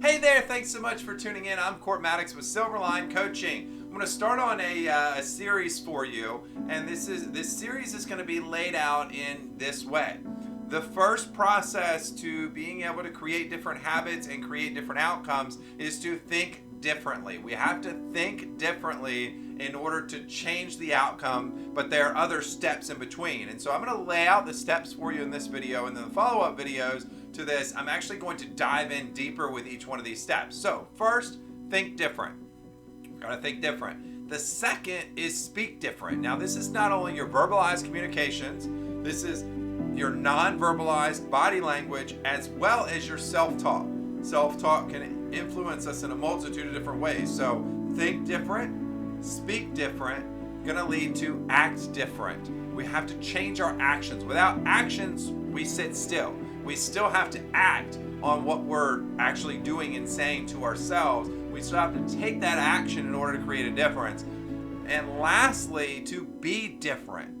Hey there, thanks so much for tuning in. I'm Court Maddox with Silverline Coaching. I'm going to start on a series for you, and this series is going to be laid out in this way. The first process to being able to create different habits and create different outcomes is to think differently. We have to think differently in order to change the outcome, but there are other steps in between. And so I'm going to lay out the steps for you in this video, and then the follow-up videos to this, I'm actually going to dive in deeper with each one of these steps. So first, think different. You're going to think different. The second is speak different. Now, this is not only your verbalized communications, this is your non-verbalized body language as well as your self-talk. Self-talk can influence us in a multitude of different ways. So think different, speak different, going to lead to act different. We have to change our actions. Without actions, we sit still. We still have to act on what we're actually doing and saying to ourselves. We still have to take that action in order to create a difference. And lastly, to be different.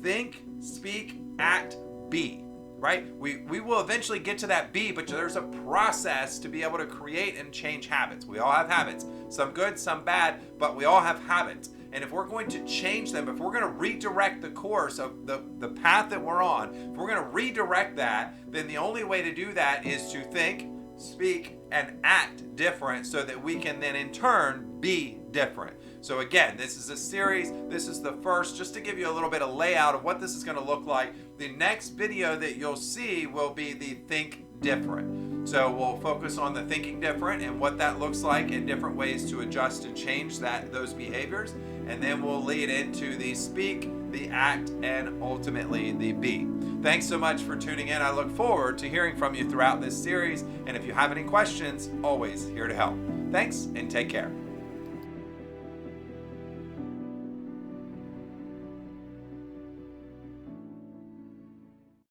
Think, speak, act, be. Right? We will eventually get to that be, but there's a process to be able to create and change habits. We all have habits. Some good, some bad, but we all have habits. And if we're going to change them, if we're going to redirect the course of the path that we're on, if we're going to redirect that, then the only way to do that is to think, speak, and act different so that we can then in turn be different. So again, this is a series. This is the first, just to give you a little bit of layout of what this is going to look like. The next video that you'll see will be the think different. So we'll focus on the thinking different and what that looks like and different ways to adjust and change those behaviors. And then we'll lead into the speak, the act, and ultimately the be. Thanks so much for tuning in. I look forward to hearing from you throughout this series. And if you have any questions, always here to help. Thanks and take care.